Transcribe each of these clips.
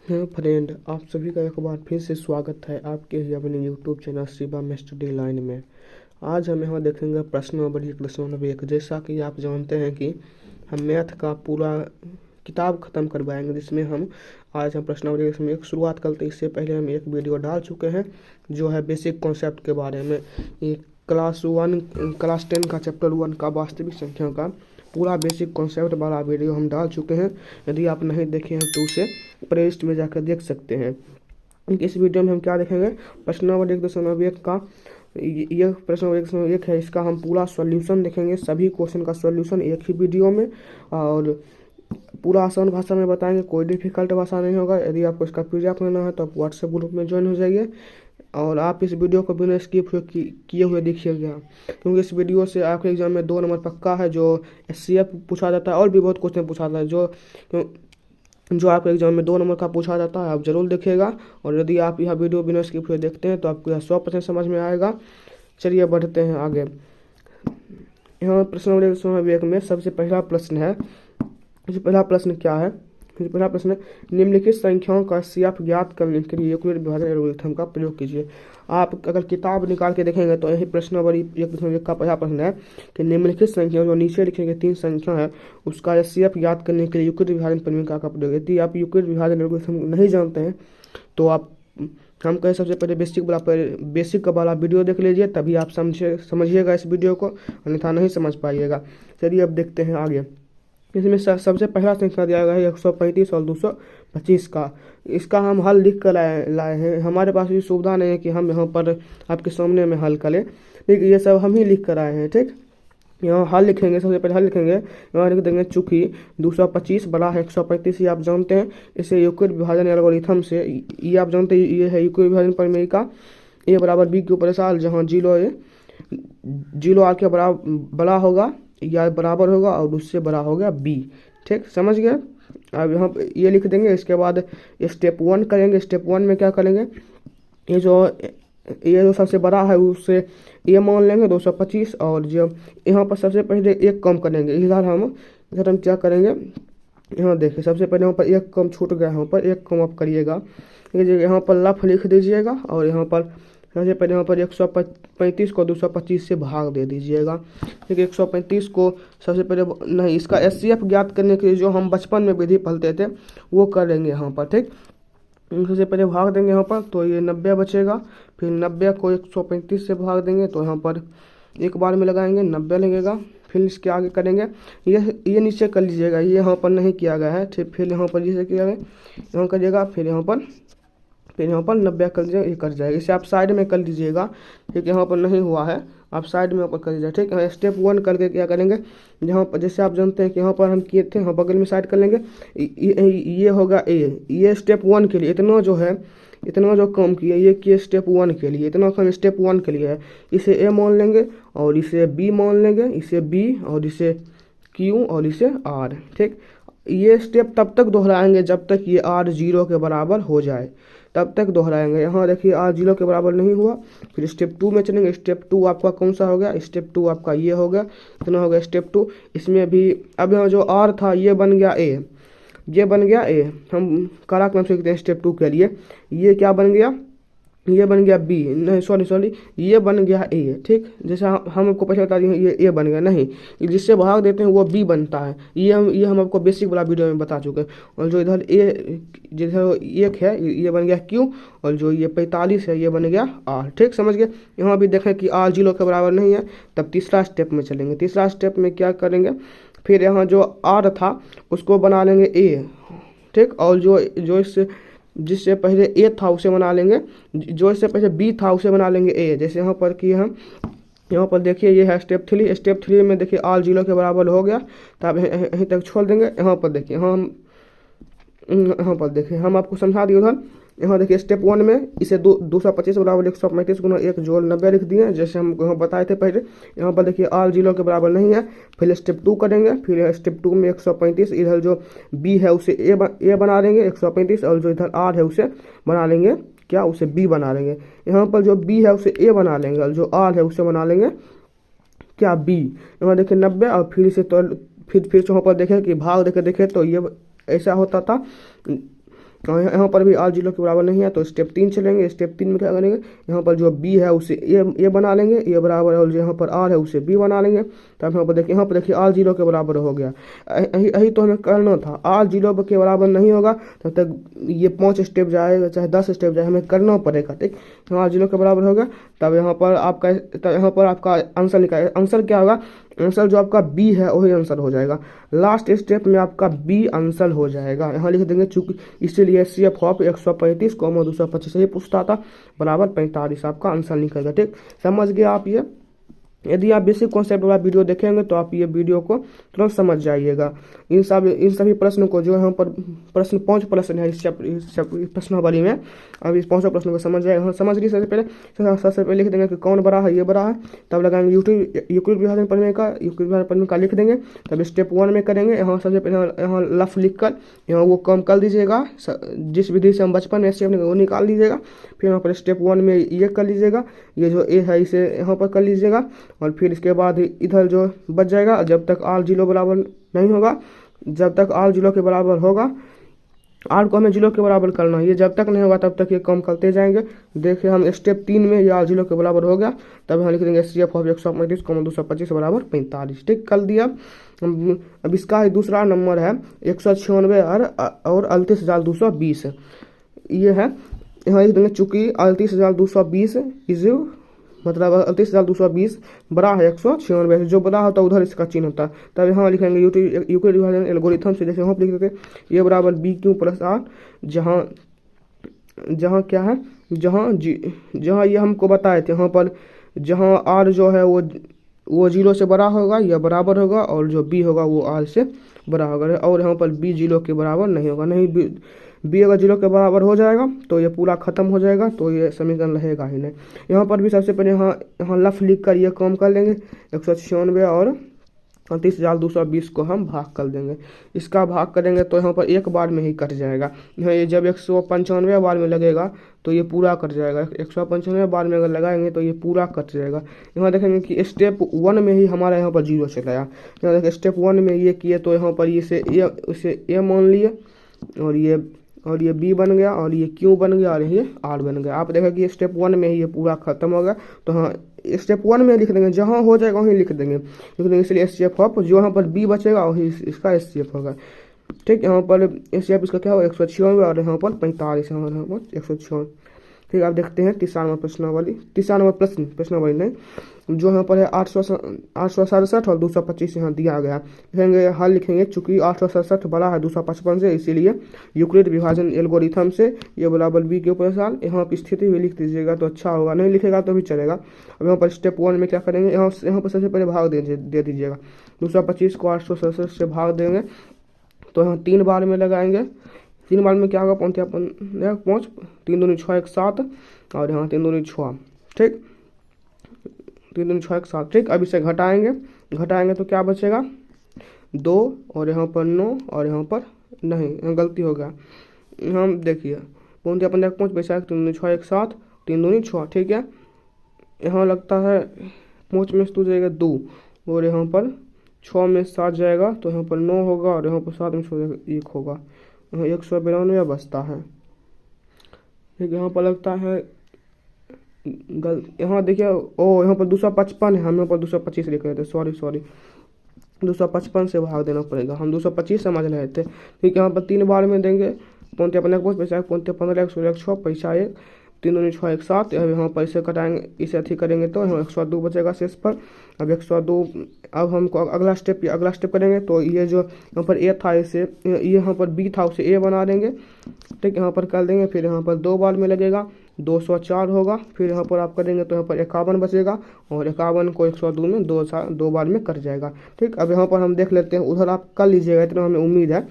हाँ फ्रेंड, आप सभी का एक बार फिर से स्वागत है आपके ही अपने YouTube channel Shivam study line में। आज हम यहाँ देखेंगे प्रश्न नंबर 1.1। जैसा कि आप जानते हैं कि हम मैथ का पूरा किताब ख़त्म करवाएंगे, जिसमें हम आज हम प्रश्न नंबर 1 शुरुआत करते हैं। इससे पहले हम एक वीडियो डाल चुके हैं जो है बेसिक कॉन्सेप्ट के बारे में। ये क्लास 10 का चैप्टर 1 का वास्तविक संख्या का पूरा बेसिक कॉन्सेप्ट वाला वीडियो हम डाल चुके हैं। यदि आप नहीं देखे हैं तो उसे प्लेलिस्ट में जाकर देख सकते हैं। इस वीडियो में हम क्या देखेंगे, प्रश्न नंबर 1.1 का यह प्रश्न नंबर 1.1 है। इसका हम पूरा सॉल्यूशन देखेंगे, सभी क्वेश्चन का सॉल्यूशन एक ही वीडियो में, और पूरा आसान भाषा में बताएंगे, कोई डिफिकल्ट भाषा नहीं होगा। यदि आपको इसका पीडीएफ लेना है तो आप व्हाट्सएप ग्रुप में ज्वाइन हो जाइए और आप इस वीडियो को बिना स्किप किए हुए देखिएगा, क्योंकि इस वीडियो से आपके एग्जाम में 2 नंबर पक्का है। जो एससीएफ पूछा जाता है और भी बहुत क्वेश्चन पूछा जाता है जो आपके एग्जाम में 2 नंबर का पूछा जाता है, आप जरूर देखिएगा। और यदि आप यह वीडियो बिना स्किप हुए देखते हैं तो आपको यह 100% समझ में आएगा। चलिए बढ़ते हैं आगे। यहाँ प्रश्न नंबर 1 में सबसे पहला प्रश्न है। पहला प्रश्न क्या है? पहला प्रश्न, निम्नलिखित संख्याओं का सीएफ ज्ञात करने के लिए यूक्लिड विभाजन एल्गोरिथम का प्रयोग कीजिए। आप अगर किताब निकाल के देखेंगे तो यही प्रश्न नंबर 1 का पहला प्रश्न है कि निम्नलिखित संख्याओं जो नीचे लिखे गए 3 संख्या है उसका सीएफ ज्ञात करने के लिए यूक्लिड विभाजन प्रमेय का प्रयोग। यदि आप यूक्लिड विभाजन एल्गोरिथम नहीं जानते हैं तो आप हम कहें सबसे पहले बेसिक वाला वीडियो देख लीजिए, तभी आप समझिएगा इस वीडियो को, अन्यथा नहीं समझ पाइएगा। चलिए अब देखते हैं आगे। इसमें सबसे पहला संख्या दिया गया है 135 और 225 का। इसका हम हल लिख कर लाए हैं। हमारे पास ये सुविधा नहीं है कि हम यहाँ पर आपके सामने में हल करें, ठीक। ये सब हम ही लिख कर आए हैं, ठीक। यहाँ हल लिखेंगे, सबसे पहले हल लिखेंगे। यहाँ लिख देंगे चूँकि 225 बड़ा है 135, ये आप जानते हैं। इसे यूक्लिड विभाजन एल्गोरिथम से, ये आप जानते हैं, ये है यूक्लिड विभाजन प्रमेय का ए बराबर बी के ऊपर साल, जहाँ जीरो आर के बड़ा होगा या बराबर होगा और उससे बड़ा हो गया बी, ठीक। समझ गए? अब यहाँ पे ये लिख देंगे। इसके बाद स्टेप 1 करेंगे। स्टेप 1 में क्या करेंगे, ये जो सबसे बड़ा है उससे ये मान लेंगे 225, और जो यहाँ पर सबसे पहले एक कम करेंगे। इधर हम क्या करेंगे, यहाँ देखिए सबसे पहले यहाँ पर एक कम छूट गया, यहाँ पर एक कम आप करिएगा। यहाँ पर लफ लिख दीजिएगा और यहाँ पर सबसे पहले यहाँ पर 135 को 225 से भाग दे दीजिएगा, ठीक है। 135 को सबसे पहले नहीं, इसका एचसीएफ ज्ञात करने के लिए जो हम बचपन में विधि पढ़ते थे वो करेंगे यहाँ पर, ठीक। सबसे पहले भाग देंगे यहाँ पर, तो ये 90 बचेगा। फिर 90 को 135 से भाग देंगे तो यहाँ पर एक बार में लगाएंगे 90 लगेगा। फिर इसके आगे करेंगे, ये नीचे कर लीजिएगा, ये यहाँ पर नहीं किया गया है, ठीक। फिर यहाँ पर जैसे किया गया यहाँ करिएगा, फिर यहाँ पर 90 कर दीजिएगा, ये कर जाएगा। इसे आप साइड में कर लीजिएगा, ठीक। यहाँ पर नहीं हुआ है, आप साइड में ऊपर कर दीजिएगा, ठीक है। स्टेप 1 करके क्या करेंगे, जहाँ पर जैसे आप जानते हैं कि यहाँ पर हम किए थे, यहाँ बगल में साइड कर लेंगे। ये होगा ए, ये स्टेप 1 के लिए इतना जो है, इतना जो कम किया ये किए स्टेप 1 के लिए, इतना कम स्टेप 1 के लिए है। इसे ए मान लेंगे और इसे बी मान लेंगे, इसे बी और इसे क्यू और इसे आर, ठीक। ये स्टेप तब तक दोहराएंगे जब तक ये आर 0 के बराबर हो जाए, तब तक दोहराएंगे। यहाँ देखिए आर 0 के बराबर नहीं हुआ, फिर स्टेप 2 में चलेंगे। स्टेप 2 आपका कौन सा हो गया, स्टेप 2 आपका ये हो गया, इतना हो गया स्टेप 2। इसमें भी अब यहाँ जो आर था ये बन गया ए, ये बन गया ए। हम कड़ा क्रम से लिखते हैं स्टेप 2 के लिए। ये क्या बन गया, ये बन गया बी, नहीं सॉरी ये बन गया ए, ठीक। जैसे हम आपको पहले बता दिए ये ए बन गया, नहीं, जिससे भाग देते हैं वो बी बनता है। ये हम आपको बेसिक वाला वीडियो में बता चुके हैं। और जो इधर ए, जिधर 1 है ये बन गया क्यू, और जो ये 45 है ये बन गया आर, ठीक। समझ गए? यहाँ भी देखें कि आर 0 के बराबर नहीं है, तब तीसरा स्टेप में चलेंगे। तीसरा स्टेप में क्या करेंगे, फिर यहाँ जो आर था उसको बना लेंगे ए, ठीक। और जो इससे जिससे पहले ए था उसे बना लेंगे, जो इससे पहले बी था उसे बना लेंगे ए। जैसे यहाँ पर किए हम, यहाँ पर देखिए ये है स्टेप 3। स्टेप 3 में देखिए आर 0 के बराबर हो गया, तो आप यहीं तक छोड़ देंगे। यहाँ पर देखिए हम आपको समझा दिए उधर। यहाँ देखिए स्टेप 1 में इसे 225 बराबर 135 गुना 1 जोड़ 90 लिख दिए, जैसे हम यहाँ बताए थे पहले। यहाँ पर देखिए आर 0 के बराबर नहीं है। फिर स्टेप 2 करेंगे। फिर स्टेप 2 में 135, इधर जो बी है उसे ए बना लेंगे 135, और जो इधर आर है उसे बना लेंगे क्या, उसे बी बना लेंगे। यहाँ पर जो बी है उसे ए बना लेंगे, और जो आर है उसे बना लेंगे क्या, बी। यहाँ देखिए 90, और फिर इसे तो फिर यहाँ पर देखें कि भाग देखे तो ये ऐसा होता था और यहाँ पर भी आर 0 के बराबर नहीं है तो स्टेप 3 चलेंगे। स्टेप 3 में क्या करेंगे, यहाँ पर जो बी है उसे ए बना लेंगे, ए बराबर है, और यहाँ पर आर है उसे बी बना लेंगे। तो यहाँ पर देखिए आर 0 के बराबर हो गया। यही तो हमें करना था, आर 0 के बराबर नहीं होगा तब तक ये 5 स्टेप जाए चाहे 10 स्टेप जाए हमें करना पड़ेगा। ठीक, आर 0 के बराबर होगा तब यहाँ पर आपका आंसर निकाल। आंसर क्या होगा, आंसर जो आपका बी है वही आंसर हो जाएगा। लास्ट स्टेप में आपका बी आंसर हो जाएगा। यहाँ लिख देंगे चूंकि इसीलिए CF ऑफ 135 225 ये पूछता था बराबर 45 आपका आंसर निकलेगा। ठीक, समझ गए आप ये। यदि आप बेसिक कॉन्सेप्ट वाला वीडियो देखेंगे तो आप ये वीडियो को तुरंत समझ जाइएगा। इन सभी प्रश्नों को जो यहाँ पर प्रश्न 5 प्रश्न है इस प्रश्नावली में, अब इस 5 प्रश्नों को समझ जाएगा। समझ लीजिए सबसे पहले लिख देंगे कि कौन बड़ा है, ये बड़ा है, तब लगाएंगे यूक्लिड विभाजन पढ़ने का लिख देंगे। तब स्टेप 1 में करेंगे, यहाँ सबसे पहले यहाँ लफ लिख कर यहाँ वो कम कर दीजिएगा, जिस विधि से हम बचपन में स्टेप वो निकाल लीजिएगा। फिर यहाँ पर स्टेप 1 में ये कर लीजिएगा, ये जो ए है इसे यहाँ पर कर लीजिएगा, और फिर इसके बाद इधर जो बच जाएगा जब तक आर 0 बराबर नहीं होगा, जब तक आर 0 के बराबर होगा, आर को हमें 0 के बराबर करना है, ये जब तक नहीं होगा तब तक ये कम करते जाएंगे। देखिए हम स्टेप 3 में ये आर 0 के बराबर हो गया, तब यहाँ लिख देंगे CF ऑफ 135 225 बराबर 45। ठीक, कर दिया। अब इसका दूसरा नंबर है 196 और 38,220 ये है। यहाँ लिख देंगे चूंकि 38,220 इज मतलब 38,220 बड़ा है 196 से, जो बड़ा होता है उधर इसका चिन्ह होता है। तब यहाँ लिखेंगे यूक्लिड विभाजन एल्गोरिथम से, जैसे यहाँ लिख देते हैं ये बराबर BQ प्लस R, जहाँ क्या है, जहाँ ये हमको बताए थे, यहाँ पर जहाँ R जो है वो 0 से बड़ा होगा या बराबर होगा, और जो B होगा वो R से बड़ा होगा, और यहाँ पर B 0 के बराबर नहीं होगा। नहीं, बी अगर 0 के बराबर हो जाएगा तो ये पूरा खत्म हो जाएगा, तो ये समीकरण रहेगा ही नहीं। यहाँ पर भी सबसे पहले यहाँ लफ लिख कर ये कम कर लेंगे, 196 और 38,220 को हम भाग कर देंगे। इसका भाग करेंगे तो यहाँ पर एक बार में ही कट जाएगा। ये जब 195 बार में लगेगा तो ये पूरा कट जाएगा, 195 बार में अगर लगाएंगे तो ये पूरा कट जाएगा। यहाँ देखेंगे कि स्टेप 1 में ही हमारा यहाँ पर 0 चला आया। यहाँ देखिए स्टेप 1 में ये किए तो यहाँ पर इसे ए मान लिए, और ये B बन गया, और ये Q बन गया, और ये R बन गया। आप देखा कि स्टेप 1 में ही ये पूरा खत्म हो गया। तो हाँ, स्टेप 1 में लिख देंगे, जहाँ हो जाएगा वहीं लिख देंगे, इसलिए SCF ऑफ जो यहाँ पर B बचेगा वही इसका SCF होगा। ठीक, यहाँ पर SCF इसका क्या होगा 196 और यहाँ पर 45, यहाँ पर 196। ठीक, आप देखते हैं तीसरा नंबर प्रश्नावली नहीं, जो यहाँ पर है 867 और 225 यहाँ दिया गया। लिखेंगे हल लिखेंगे, चूंकि 867 बड़ा है 255 से, इसीलिए यूक्लिड विभाजन एल्गोरिथम से ये बराबर B के ऊपर साल यहाँ पर स्थिति भी लिख दीजिएगा तो अच्छा होगा, नहीं लिखेगा तो भी चलेगा। अब यहाँ पर स्टेप 1 में क्या करेंगे, यहाँ पर सबसे पहले भाग दे दीजिएगा, 225 को 867 से भाग देंगे तो यहाँ 3 बार में लगाएंगे। 3 बार में क्या होगा, 5 3 दूनी 6 1 7, और यहाँ 3 दूनी 6। ठीक, 3 दूनी 6 1 7। ठीक, अब इसे घटाएंगे तो क्या बचेगा 2, और यहाँ पर 9, और यहाँ पर नहीं, यहाँ गलती हो गया। हम देखिए 5 5 3 दूनी 6 1 7, 3 दूनी 6। ठीक है, यहाँ लगता है 5 में से जाएगा 2, और यहाँ पर 6 में 7 जाएगा तो यहाँ पर 9 होगा, और यहाँ पर 7 में 1 होगा, यहाँ 192 बचता है। ठीक, यहाँ पर लगता है यहाँ देखिए यहाँ पर 255 है, हम यहाँ पर 225 लिख रहे थे, सॉरी 255 से भाग देना पड़ेगा, हम 225 समझ रहे थे। ठीक, यहाँ पर 3 बार में देंगे, 5 पैसा 15 1 पैसा 1, 3 दूनी 6 1 7। यहाँ पर इसे कटाएंगे, इसे अथी करेंगे तो यहाँ 102 बचेगा शेष पर। अब 102, अब हमको अगला स्टेप करेंगे तो ये जो यहाँ पर ए था इसे ये यहाँ पर B था उसे A बना देंगे। ठीक, यहाँ पर कर देंगे, फिर यहाँ पर 2 बार में लगेगा 204 होगा, फिर यहाँ पर आप करेंगे तो यहाँ पर 51 बचेगा, और 51 को 102 में 2 बार में कट जाएगा। ठीक, अब यहाँ पर हम देख लेते हैं, उधर आप कर लीजिएगा, इतना हमें उम्मीद है।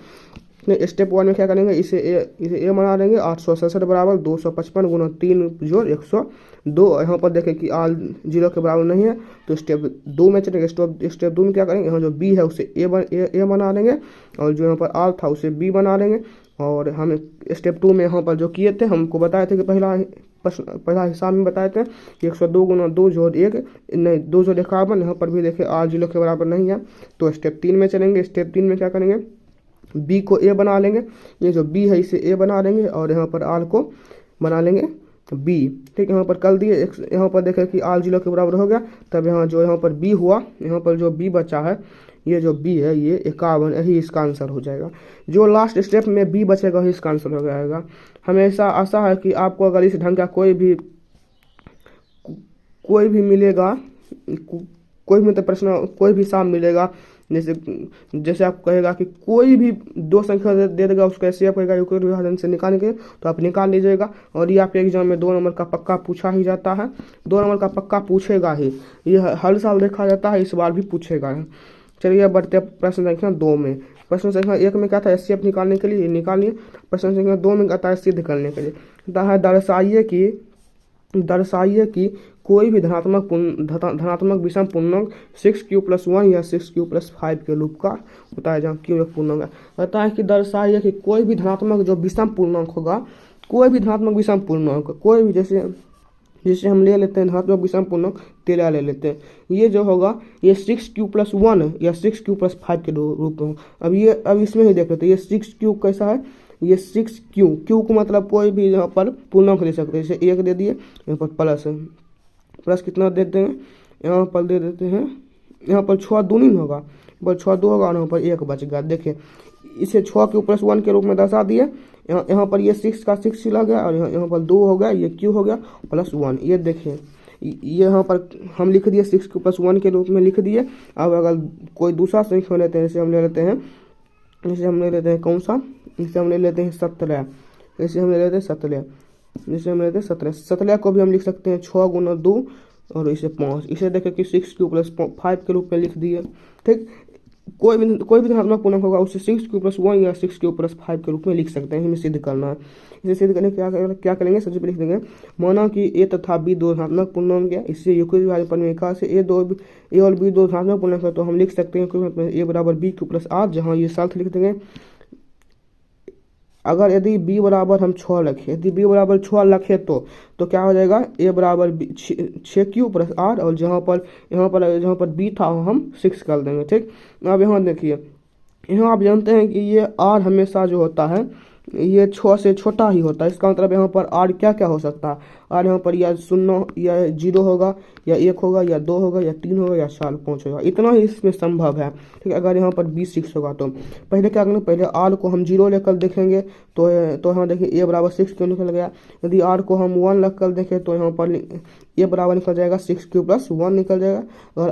स्टेप 1 में क्या करेंगे, इसे ए बना देंगे, 867 बराबर 255 गुना 3 जोड़ 102। यहाँ पर देखें कि R 0 के बराबर नहीं है तो स्टेप 2 में चलेंगे। स्टेप 2 में क्या करेंगे, यहाँ जो B है उसे ए बना देंगे, और जो यहाँ पर R था उसे B बना देंगे। और हम स्टेप 2 में यहाँ पर जो किए थे, हमको बताए थे कि पहला हिसाब में बताए थे कि 102 गुना 2 जोड़ 1 नहीं 2 जोड़ 51। यहाँ पर भी देखें R 0 के बराबर नहीं है तो स्टेप 3 में चलेंगे। स्टेप 3 में क्या करेंगे, बी को ए बना लेंगे, ये जो बी है इसे ए बना लेंगे और यहाँ पर आर को बना लेंगे बी। ठीक, यहाँ पर कर दिए, यहाँ पर देखें कि आर 0 के बराबर हो गया, तब यहाँ जो यहाँ पर बी हुआ, यहाँ पर जो बी बचा है, ये जो बी है ये 51, यही इसका आंसर हो जाएगा। जो लास्ट स्टेप में बी बचेगा वही इसका आंसर हो जाएगा। हमेशा आशा है कि आपको अगर इस ढंग का कोई भी मिलेगा, कोई भी मतलब प्रश्न, कोई भी साम मिलेगा, जैसे आपको कहेगा कि कोई भी दो संख्या दे देगा, उसको ऐसे आप कहेगा यूक्लिड विभाजन से निकालने के, तो आप निकाल लीजिएगा। और ये आपके एग्जाम में 2 नंबर का पक्का पूछा ही जाता है, 2 नंबर का पक्का पूछेगा ही, ये हर साल देखा जाता है, इस बार भी पूछेगा। चलिए बढ़ते हैं प्रश्न संख्या 2 में। प्रश्न संख्या 1 में क्या था, एचसीएफ निकालने के लिए निकालिए। प्रश्न संख्या 2 में क्या था, एचसीएफ निकालने के लिए दर्शाइए कि कोई भी धनात्मक विषम पूर्णांक 6q+1 या 6q+5 के रूप का होता है, जहाँ q एक पूर्णांक है। कहता है कि दर्शाइए कि कोई भी धनात्मक जो विषम पूर्णांक होगा, कोई भी धनात्मक विषम पूर्णांक, कोई भी, जैसे हम ले लेते हैं धनात्मक विषम पूर्णांक 13 ले लेते हैं, ये जो होगा ये 6q+1 या 6q+5 के रूप में। अब इसमें ही देख लेते हैं, ये 6q कैसा है, ये 6q, q को मतलब कोई भी यहाँ पर पूर्णांक ले सकते हैं, जैसे 1 दे दिए, यहाँ पर प्लस कितना दे देंगे, यहाँ पर दे देते हैं, यहाँ पर 6 दूनी होगा, यहाँ पर 6 2 होगा और यहाँ पर 1 बच गया। देखिए इसे 6q+1 के रूप में दर्शा दिए, यहाँ पर ये 6 का 6 सिला गया और यहाँ पर 2 हो गया, ये q हो गया +1। ये देखिए ये यहाँ पर हम लिख दिए 6q+1 के रूप में लिख दिए। अब अगर कोई दूसरा संख्या लेते हैं, जैसे हम ले लेते हैं कौन सा, इसे हम ले लेते हैं 17, इसे हम ले लेते हैं 17, जिसे हम लेते हैं 17 को भी हम लिख सकते हैं 6 × 2 और इसे 5, इसे देखें कि 6q+5 के रूप में लिख दिए। ठीक, कोई भी धनात्मक पूर्णांक होगा उसे 6q+1 या 6q+5 के रूप में लिख सकते हैं, हमें सिद्ध करना है। इसे सिद्ध करने क्या करेंगे, सबसे पहले लिख देंगे, माना कि ए तथा बी 2 धनात्मक पूर्णांक है, इससे यूक्लिड विभाजन प्रमेय से ए और बी 2 धनात्मक पूर्णांक है, तो हम लिख सकते हैं ए बराबर bq+r, जहाँ ये शर्त लिख देंगे। अगर यदि b बराबर हम 6 रखें, यदि b बराबर 6 रखें तो क्या हो जाएगा, a बराबर 6q+r, और जहाँ पर b था हम 6 कर देंगे। ठीक, अब यहाँ देखिए, यहाँ आप जानते हैं कि ये r हमेशा जो होता है ये 6 से छोटा ही होता है, इसका मतलब यहाँ पर r क्या क्या हो सकता है, r यहाँ पर या 0 या 0 होगा, या 1 होगा, या 2 होगा, या 3 होगा, या 4 5 होगा, इतना ही इसमें संभव है। ठीक है, अगर यहाँ पर b 6 होगा तो पहले क्या करेंगे, पहले r को हम 0 लेकर देखेंगे, तो यहाँ देखिए a बराबर 6 क्यों निकल गया। यदि r को हम 1 रख कर देखें तो यहाँ पर a बराबर निकल जाएगा 6q+1 निकल जाएगा, और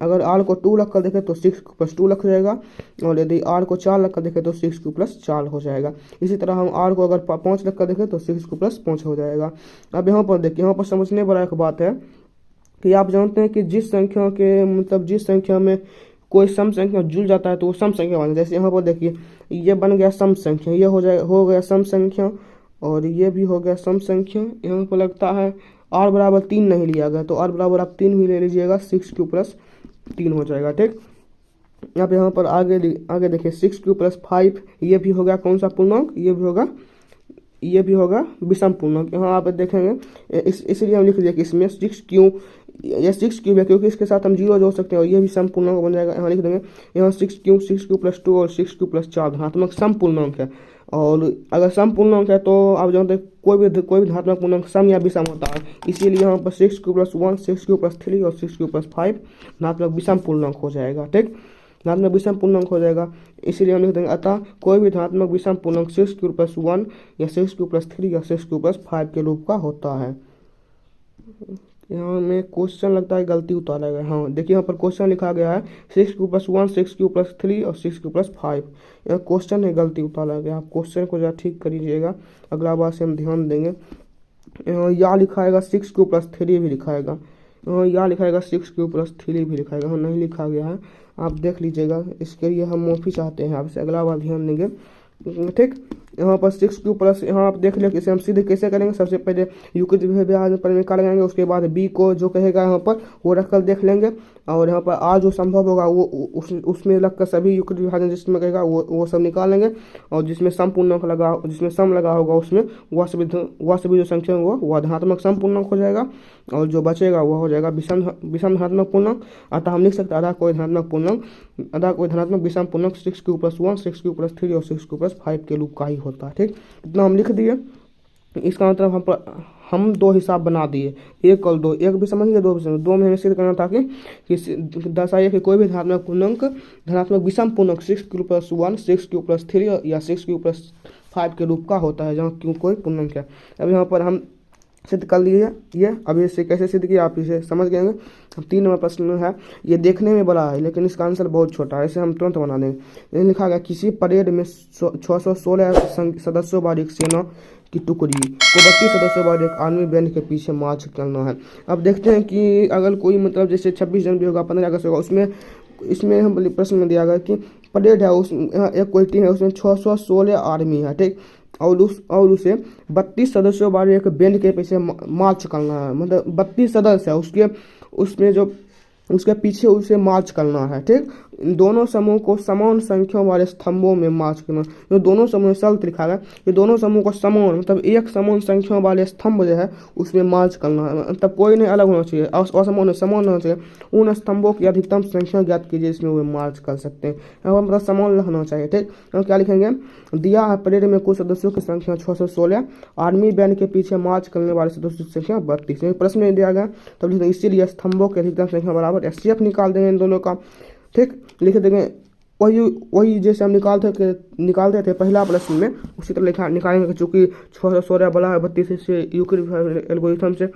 अगर r को 2 रख कर देखें तो 6q+2 रख जाएगा, और यदि r को 4 रख कर देखें तो 6q+4 हो जाएगा। इसी तरह हम r को अगर 5 रख कर देखें तो 6q+5 हो जाएगा। अब यहाँ पर देखिए, यहाँ पर समझने वाला एक बात है कि आप जानते हैं कि जिस संख्या में कोई सम संख्या जुड़ जाता है तो वो सम संख्या बन, जैसे यहाँ पर देखिए ये बन गया सम संख्या, ये हो गया सम संख्या, और ये भी हो गया सम संख्या। यहाँ पर लगता है r बराबर 3 नहीं लिया गया, तो r बराबर आप 3 भी ले लीजिएगा, 6q+3 हो जाएगा। ठीक, अब यहाँ पर आगे देखिए 6q+5, ये भी हो गया कौन सा पूर्णांक, ये भी होगा विषम पूर्णांक। यहाँ आप देखेंगे इसलिए हम लिख दिया कि इसमें 6q या 6q है, क्योंकि इसके साथ हम 0 जोड़ सकते हैं और ये भी सम पूर्णांक बन जाएगा। यहाँ लिख देंगे, यहाँ 6q+2 और 6q+4 धनात्मक सम पूर्णांक है, और अगर सम पूर्णांक है तो आप जानते हैं कोई भी धनात्मक पूर्णांक सम या विषम होता है, इसीलिए यहाँ पर 6q+1 6q+3 और 6q+5 धनात्मक विषम पूर्णांक हो जाएगा। ठीक, धनात्मक विषम पूर्णांक हो जाएगा, इसीलिए हम लिख देंगे, अतः कोई भी धनात्मक विषम पूर्णांक 6q+1 या 6q+3 या 6q+5 के रूप का होता है। यहाँ में क्वेश्चन लगता है गलती उतारा गया, हाँ देखिए यहाँ पर क्वेश्चन लिखा गया है 6q+1 6q+3 और 6q+5, यह क्वेश्चन है गलती उतारा गया, आप क्वेश्चन को जरा ठीक करिएगा, अगला बार से हम ध्यान देंगे। यहाँ लिखाएगा 6q+3 भी लिखाएगा, यहाँ लिखाएगा 6q+3 भी लिखाएगा, हाँ नहीं लिखा गया है, आप देख लीजिएगा, इसके लिए हम माफ़ी चाहते हैं आपसे, अगला बार ध्यान देंगे। ठीक, यहाँ पर 6 क्यू प्लस, यहाँ आप देख लें इसे हम सिद्ध कैसे करेंगे। सबसे पहले यूक्लिड विभाजन परिमेय लगाएंगे, उसके बाद बी को जो कहेगा यहाँ पर वो रखकर देख लेंगे, और यहाँ पर आ जो संभव होगा वो उसमें लगकर सभी यूक्लिड विभाजन जिसमें कहेगा वो सब निकाल लेंगे, और जिसमें सम पूर्णांक लगा, जिसमें सम लगा होगा उसमें वह सभी जो संख्या वो धनात्मक सम पूर्णांक हो जाएगा, और जो बचेगा वह हो जाएगा विषम धनात्मक पूर्णांक। अतः हम लिख सकते हैं अदा कोई धनात्मक विषम पूर्णांक 6q+1, 6q+3 और 6q+5 के रूप का ही होता है। ठीक, इतना हम लिख दिए। इसका मतलब हम दो हिसाब बना दिए, 1 और 2, एक भी समझ गए, 2 भी समझ। 2 में हमें सिद्ध करना था कि दर्शाइए कि कोई भी धनात्मक विषम पूर्णांक 6q+1, 6q+3 या 6q+5 के रूप का होता है, जहाँ q कोई पूर्णांक है। अब यहाँ पर हम सिद्ध कर लिए ये। अब इसे कैसे सिद्ध किया आप इसे समझ गए। 3 नंबर प्रश्न है, ये देखने में बड़ा है लेकिन इसका आंसर बहुत छोटा है, इसे हम तुरंत बना देंगे। ये लिखा गया किसी परेड में 616 सदस्यों वाली एक सेना की टुकड़ी को 32 सदस्यों वाले एक आर्मी बैंड के पीछे मार्च करना है। अब देखते हैं कि अगर कोई मतलब जैसे 26 जनवरी होगा, 15 अगस्त होगा, इसमें हम प्रश्न में दिया गया कि परेड है, उस एक कोई टीम है, उसमें 616 आर्मी है। ठीक, और उसे 32 सदस्यों वाले एक बैंड के पीछे मार्च करना है। मतलब 32 सदस्य है उसमें जो उसके पीछे उसे मार्च करना है। ठीक, दोनों समूह को समान संख्याओं वाले स्तंभों में मार्च करना। जो दोनों समूह शब्द लिखा है, ये दोनों समूह को समान मतलब एक समान संख्याओं वाले स्तंभ जो है उसमें मार्च करना है। मतलब कोई नहीं अलग होना चाहिए, असमान समान होना चाहिए। उन स्तंभों की अधिकतम संख्या ज्ञात कीजिए जिसमें वे मार्च कर सकते हैं। यहाँ पर मतलब समान रहना चाहिए। ठीक, तो क्या लिखेंगे, दिया है परेड में कुल सदस्यों की संख्या 616, आर्मी बैंड के पीछे मार्च करने वाले सदस्यों की संख्या 32। प्रश्न में दिया गया तब लिखेंगे इसीलिए स्तंभों की अधिकतम संख्या बराबर एचसीएफ निकाल देंगे इन दोनों का। ठीक, लिख देंगे वही जैसे हम निकालते थे पहला प्रश्न में, उसी तरह निकालेंगे। चूंकि 616 बड़ा है 32 से यूक्लिड एल्गोरिथम से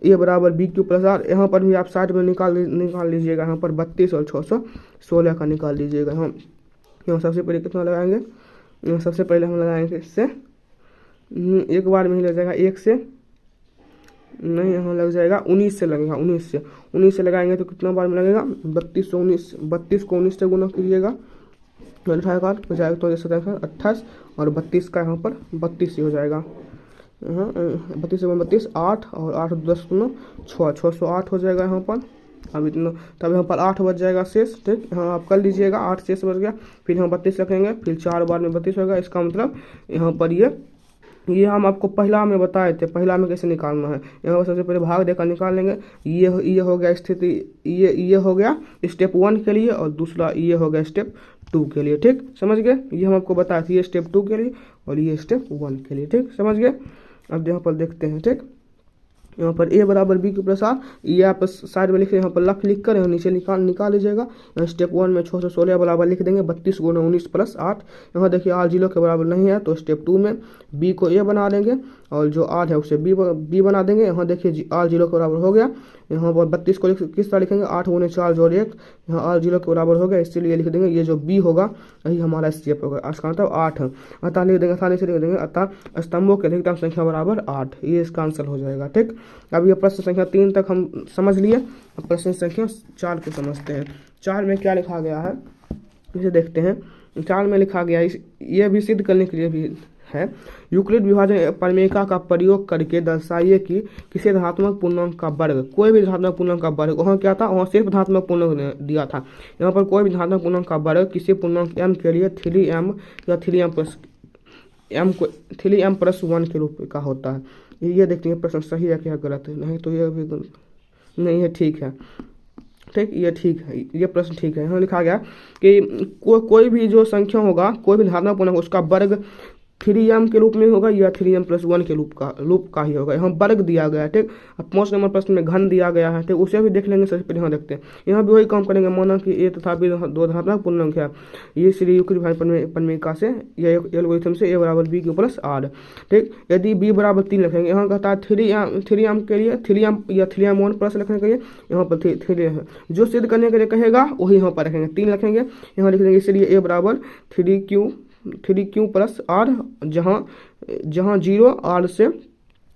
ए बराबर BQ+R। यहाँ पर भी आप साइड में निकाल लीजिएगा, यहाँ पर 32 और 616 का निकाल लीजिएगा। हम यहाँ सबसे पहले कितना लगाएंगे, सबसे पहले हम लगाएंगे इससे एक बार में ही लग जाएगा, 1 से नहीं, यहाँ लग जाएगा 19 से लगेगा। 19 से लगाएंगे तो कितना बार में लगेगा, 32 को 19 से गुना कीजिएगा, 28 और 32 का यहाँ पर 32 ही हो जाएगा। हाँ, 32 से 32 8 और 8 10 गुना 608 हो जाएगा यहाँ पर। अब इतना तब यहाँ पर 8 बच जाएगा शेष। ठीक, हाँ आप कर लीजिएगा, 8 शेष बच गया। फिर यहाँ 32 रखेंगे, फिर 4 बार में 32 होगा। इसका मतलब यहाँ पर ये हम आपको पहला में बताए थे, पहला में कैसे निकालना है। यहाँ पर सबसे पहले भाग देकर निकाल लेंगे। ये हो गया स्थिति, ये हो गया स्टेप 1 के लिए, और दूसरा ये हो गया स्टेप 2 के लिए। ठीक, समझ गए। ये हम आपको बताए थे, ये स्टेप 2 के लिए और ये स्टेप 1 के लिए। ठीक, समझ गए। अब यहाँ पर देखते हैं। ठीक, यहाँ पर ए बराबर BQ+R, ये आप साइड में लिख, यहाँ पर लिख कर यहाँ नीचे निकाल लीजिएगा। स्टेप 1 में 616 बराबर लिख देंगे 32 गुना 19 + 8। यहाँ देखिए R 0 के बराबर नहीं है, तो स्टेप 2 में B को A बना देंगे और जो R है उसे B बना देंगे। यहाँ देखिए R 0 के बराबर हो गया। यहाँ पर 32 को किस तरह लिखेंगे, 8 × 4 + 1। यहाँ R 0 के बराबर हो गया, इसलिए लिख देंगे ये जो B होगा यही हमारा स्टेप होगा। इसका मतलब 8। अतः लिख देंगे, आसानी से लिख देंगे, अतः स्तंभों की अधिकतम संख्या बराबर 8। ये इसका आंसर हो जाएगा। ठीक, अब ये प्रश्न संख्या 3 तक हम समझ लिए। अब प्रश्न संख्या 4 को समझते हैं। 4 में क्या लिखा गया है इसे देखते हैं। 4 में लिखा गया ये भी सिद्ध करने के लिए भी है, यूक्लिड विभाजन परिमेयिका का प्रयोग करके दर्शाइए कि किसी धनात्मक पूर्णांक का वर्ग, कोई भी धनात्मक पूर्णांक का वर्ग, वहाँ क्या था, वहाँ सिर्फ धनात्मक पूर्णांक दिया था। यहाँ पर कोई भी धनात्मक पूर्णांक का वर्ग किसी पूर्णांक m के लिए 3m या 3m+1 के रूप का होता है। ये देखते हैं प्रश्न सही है क्या गलत है, नहीं तो ये भी नहीं है। ठीक है, ठीक, ये ठीक है, ये प्रश्न ठीक है। यहाँ लिखा गया कि कोई भी जो संख्या होगा, कोई भी धनात्मक पूर्णांक उसका वर्ग 3m के रूप में होगा या 3m+1 के रूप का ही होगा। यहाँ वर्ग दिया गया है। ठीक, अब 5 नंबर प्रश्न में घन दिया गया है, ठीक, उसे भी देख लेंगे। सबसे पहले यहाँ देखते हैं, यहाँ भी वही काम करेंगे। माना कि ए तथा बी दो धनात्मक पूर्णांक है, ये श्री यूक्लिड विभाजन परिमेयिका से या एल्गोरिथम से ए बराबर BQ+R। ठीक, यदि b बराबर 3 रखेंगे, यहाँ कहता है 3m के लिए 3m या 3m1 प्लस रखने के लिए यहाँ पर 3 है। जो सिद्ध करने के लिए कहेगा वही यहाँ पर रखेंगे, 3 रखेंगे। यहाँ लिख देंगे इसलिए ए बराबर 3Q+R, जहाँ 0 R से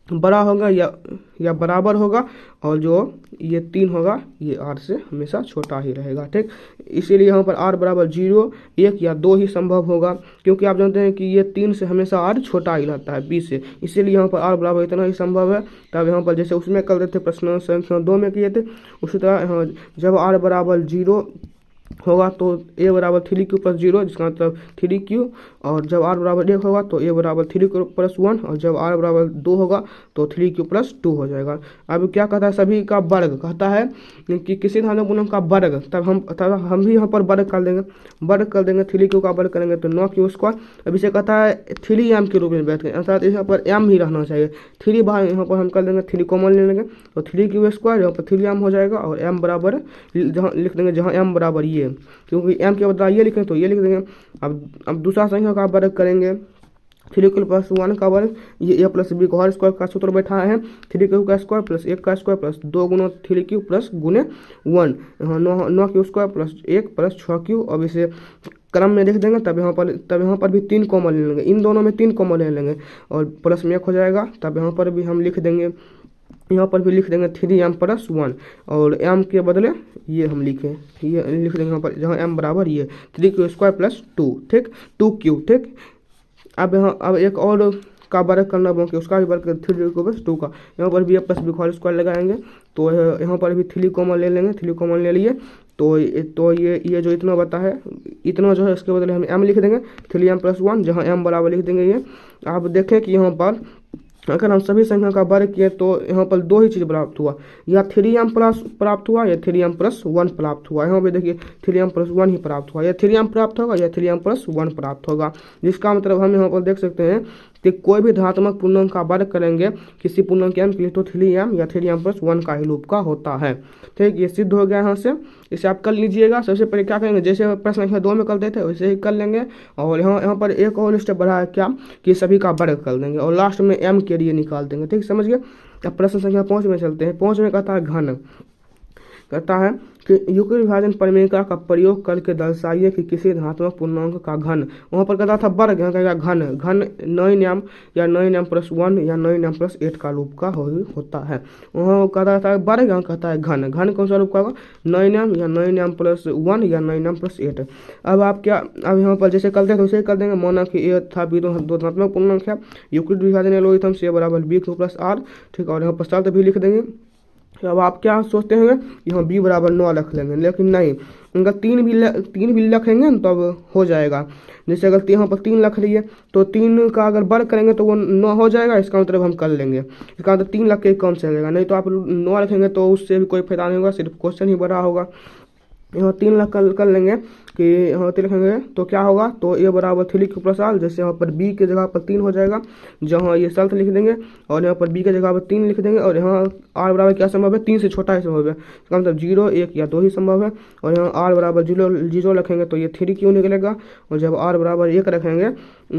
बड़ा होगा या बराबर होगा, और जो ये 3 होगा ये r से हमेशा छोटा ही रहेगा। ठीक, इसीलिए यहाँ पर r बराबर 0, 1 या 2 ही संभव होगा, क्योंकि आप जानते हैं कि ये 3 से हमेशा r छोटा ही रहता है 20 से, इसीलिए यहाँ पर r बराबर इतना ही संभव है। तब यहाँ पर जैसे उसमें कर देते प्रश्न संख्या 2 में किए थे, उसी तरह यहाँ जब r बराबर 0 होगा तो a बराबर 3q प्लस 0, जिसका मतलब 3q, और जब r बराबर 1 होगा तो a बराबर 3q प्लस 1, और जब r बराबर 2 होगा तो 3q प्लस 2 हो जाएगा। अब क्या कहता है, सभी का वर्ग कहता है कि किसी धातु पूर्णांक का वर्ग, तब हम भी यहाँ पर वर्ग कर देंगे 3q का वर्ग करेंगे तो 9q²। अब इसे कहता है 3m के रूप में व्यक्त करें, अर्थात यहाँ पर m ही रहना चाहिए। 3 बाहर यहाँ पर हम कर देंगे 3 कॉमन ले लेंगे तो 3q² यहाँ पर 3m हो जाएगा, और m बराबर जहाँ लिख देंगे जहाँ m बराबर ये, क्योंकि m के बदला ये लिखें तो ये लिख देंगे। अब दूसरा संख्या का वर्ग करेंगे 3q प्लस 1 का वर्ग, ये a प्लस b का होल स्क्वायर का सूत्र बैठा है 3q का स्क्वायर प्लस 1 का स्क्वायर प्लस 2 गुना 3q प्लस गुने 1, 9q² प्लस 1 प्लस 6q। अब इसे क्रम में लिख देंगे, तब यहाँ पर भी 3 कॉमन ले लेंगे, इन दोनों में 3 कॉमन ले लेंगे और प्लस में 1 हो जाएगा। तब यहाँ पर भी हम लिख देंगे, यहाँ पर भी लिख देंगे 3m प्लस 1, और m के बदले ये हम लिखें, ये लिख देंगे यहाँ पर जहाँ m बराबर ये 3q² प्लस 2, ठीक 2q। ठीक, अब एक और का वर्ग करना बाकी, उसका भी वर्ग 3q प्लस 2 का, यहाँ पर भी a प्लस b का होल स्क्वायर लगाएंगे तो यहाँ पर भी 3 कॉमन ले लेंगे, 3 कॉमन ले लिए तो ये जो इतना बता है, इतना जो है इसके बदले हम m लिख देंगे 3m प्लस 1, जहाँ m बराबर लिख देंगे ये। आप देखें कि यहाँ पर अगर हम सभी संख्या का वर्ग किए तो यहाँ पर 2 ही चीज़ प्राप्त हुआ, या 3m प्लस प्राप्त हुआ या 3m प्लस 1 प्राप्त हुआ। यहाँ पे देखिए 3m प्लस 1 ही प्राप्त हुआ, या 3m प्राप्त होगा या 3m प्लस 1 प्राप्त होगा, जिसका मतलब हम यहाँ पर देख सकते हैं कि कोई भी धनात्मक पूर्णांक का वर्ग करेंगे किसी पूर्णांक m के लिए तो 3m या 3m प्लस 1 का ही रूप का होता है। ठीक, ये सिद्ध हो गया यहाँ से, इसे आप कर लीजिएगा। सबसे पहले क्या करेंगे, जैसे प्रश्न संख्या 2 में करते थे वैसे ही कर लेंगे, और यहाँ पर एक और स्टेप बढ़ा है क्या कि सभी का वर्ग कर देंगे और लास्ट में m के लिए निकाल देंगे। ठीक, समझ गए। अब प्रश्न संख्या 5 में चलते हैं। 5 में कहता है घन, कहता है कि यूक्लिड विभाजन परिमेयिका का प्रयोग करके दर्शाइए कि किसी धनात्मक पूर्णांक का घन, वहाँ पर कहता था वर्ग, यहाँ कहेगा घन 9m या 9m प्लस 1 या 9m प्लस 8 का रूप का होता है। वहाँ कहता था वर्ग, यहाँ कहता है घन कौन सा रूप का होगा, 9m या 9m प्लस 1 या 9m प्लस 8। अब यहाँ पर जैसे करते हैं तो उसे कर देंगे, माना कि ए था b दो धनात्मक पूर्णांक है, यूक्लिड विभाजन एल्गोरिथम से बराबर b प्लस r। ठीक, और यहाँ पर शर्त भी लिख देंगे। अब आप क्या सोचते हैं, यहाँ b बराबर 9 रख लेंगे, लेकिन नहीं, अगर 3 भी रखेंगे ना तब हो जाएगा। जैसे अगर यहाँ पर 3 रख लिए तो 3 का अगर वर्ग करेंगे तो वो 9 हो जाएगा, इसका मतलब हम कर लेंगे, इसका मतलब 3 रख के कम चलेगा, नहीं तो आप 9 रखेंगे तो उससे भी कोई फायदा नहीं होगा, सिर्फ क्वेश्चन ही बड़ा होगा। यहाँ 3 लाख कर लेंगे कि यहाँ 3 लिखेंगे तो क्या होगा, तो a बराबर 3q प्लस r, जैसे यहाँ पर b के जगह पर 3 हो जाएगा, जहाँ ये शर्त लिख देंगे और यहाँ पर b के जगह पर 3 लिख देंगे, और यहाँ r बराबर क्या संभव है, 3 से छोटा ही संभव है, इसका मतलब 0, 1 या 2 ही संभव है। और यहाँ r बराबर 0 रखेंगे तो ये 3q निकलेगा, और जब r बराबर 1 रखेंगे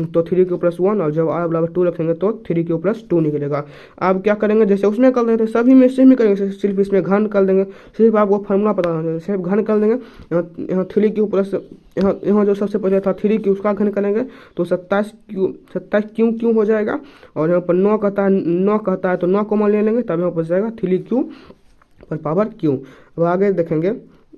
तो 3q प्लस 1, और जब r बराबर 2 रखेंगे तो 3q प्लस 2 निकलेगा। अब क्या करेंगे, जैसे उसमें कर देते सभी में सेम ही करेंगे, सिर्फ इसमें घन कर देंगे, सिर्फ आपको फार्मूला पता होना चाहिए, सिर्फ घन कर देंगे। यहाँ 3q प्लस यहाँ जो सबसे पहले था 3q, उसका घन करेंगे तो 27q हो जाएगा, और यहाँ पर 9 कहता है तो 9 कॉमन ले लेंगे, तब यहाँ पर जाएगा 3q पर पावर q। अब आगे देखेंगे,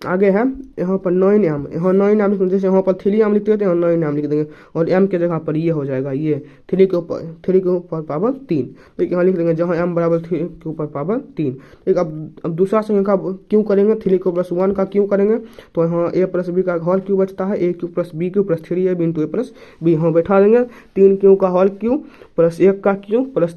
आगे है यहाँ पर 9m, यहाँ 9m लिख, जैसे यहाँ पर 3m लिखते थे यहाँ 9m लिख देंगे, और m के जगह पर ये हो जाएगा ये 3q पर पावर 3। तो यहाँ लिख देंगे जहाँ m बराबर 3q पर पावर 3। ठीक, अब दूसरा संख्या का क्यों करेंगे, 3q प्लस 1 का क्यों करेंगे, तो यहाँ a प्लस b का होल क्यू बचता है, a Q plus b Q plus 3ab into a plus b, यहाँ बैठा देंगे 3q का होल क्यू प्लस 1 का क्यू प्लस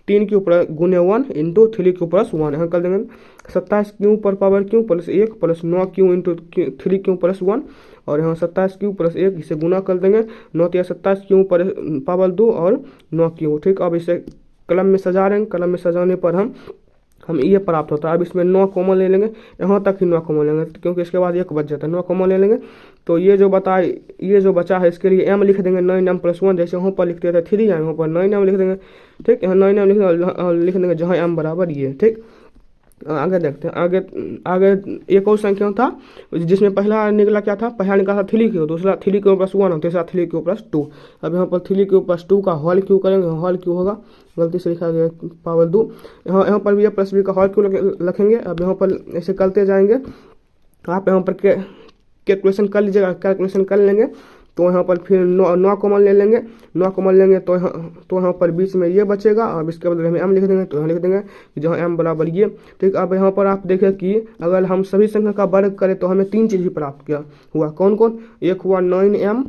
3q गुने 1 इंटू 3q प्लस 1, यहाँ कर देंगे 27q पर power q plus 1 plus 9q into 3q plus 1, और यहाँ 27q प्लस 1 इसे गुना कर देंगे, 9 या 27q पर पावर 2 और 9q। ठीक, अब इसे कलम में सजा रहे हैं, कलम में सजाने पर हम ये प्राप्त होता है। अब इसमें 9 कॉमन ले लेंगे, यहाँ तक ही 9 कॉमन लेंगे क्योंकि इसके बाद 1 बच जाता है, 9 कॉमन ले लेंगे तो ये जो बचा है इसके लिए m लिख देंगे 9m प्लस 1, जैसे वहाँ पर लिखते थे 3m, यहाँ पर 9m लिख देंगे। ठीक, यहाँ 9m लिख देंगे जहाँ m बराबर ये। ठीक, आगे देखते हैं। आगे आगे एक और संख्या था जिसमें पहला निकला क्या था, पहला निकला था 3 क्यू, दूसरा 3 क्यू प्लस 1 और तीसरा 3 क्यू प्लस 2। अब यहाँ पर 3 क्यू प्लस 2 का हॉल क्यू करेंगे, हॉल क्यू होगा, गलती से लिखा गया पावर 2। यहाँ पर भी प्लस बी का हॉल क्यू रखेंगे। अब यहाँ पर ऐसे करते जाएंगे। आप यहाँ पर कैलकुलेशन कर लीजिएगा, कैलकुलेशन कर लेंगे तो यहाँ पर फिर 9 कॉमन ले लेंगे। 9 कॉमन लेंगे तो यहाँ पर बीच में ये बचेगा। अब इसके बदले में m लिख देंगे, तो यहाँ लिख देंगे जहाँ m बराबर ये। ठीक, अब यहाँ पर आप देखें कि अगर हम सभी संख्या का वर्ग करें तो हमें 3 चीज़ ही प्राप्त किया हुआ। कौन कौन? एक हुआ 9m,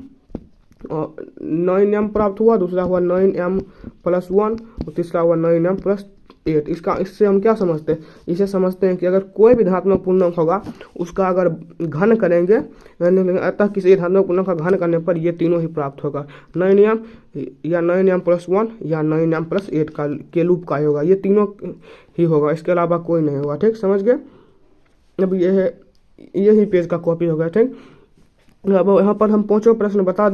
और 9m प्राप्त हुआ, दूसरा हुआ 9m प्लस 1 और तीसरा हुआ 9m प्लस 8। इससे हम क्या समझते हैं? इसे समझते हैं कि अगर कोई भी धनात्मक पूर्णांक होगा उसका अगर घन करेंगे, अतः किसी धनात्मक पूर्णांक का घन करने पर ये तीनों ही प्राप्त होगा। 9m या 9m प्लस 1 या 9m प्लस 8 का के रूप का होगा, ये तीनों ही होगा, इसके अलावा कोई नहीं होगा। ठीक, समझ गए? अब यही पेज का कॉपी होगा। ठीक, अब यहाँ पर हम पाँचों प्रश्न बता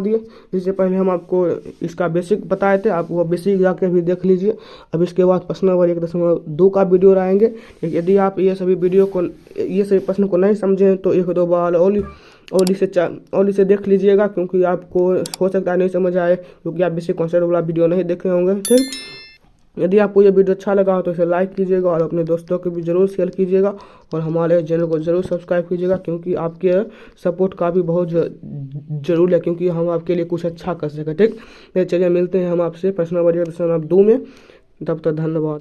दिए। इससे पहले हम आपको इसका बेसिक बताए थे, आप वो बेसिक जाके भी देख लीजिए। अब इसके बाद प्रश्न नंबर 1.2 का वीडियो आएंगे। यदि आप ये सभी प्रश्न को नहीं समझें तो 1-2 बार और इसे देख लीजिएगा, क्योंकि आपको हो सकता है नहीं समझ आए, क्योंकि आप बेसिक कॉन्सेप्ट वाला वीडियो नहीं देखे होंगे। ठीक, यदि आपको ये वीडियो अच्छा लगा हो तो इसे लाइक कीजिएगा और अपने दोस्तों को भी ज़रूर शेयर कीजिएगा और हमारे चैनल को ज़रूर सब्सक्राइब कीजिएगा, क्योंकि आपके सपोर्ट का भी बहुत ज़रूरी है, क्योंकि हम आपके लिए कुछ अच्छा कर सकें। ठीक, चलिए मिलते हैं हम आपसे प्रश्न नंबर 2 में। तब तक धन्यवाद।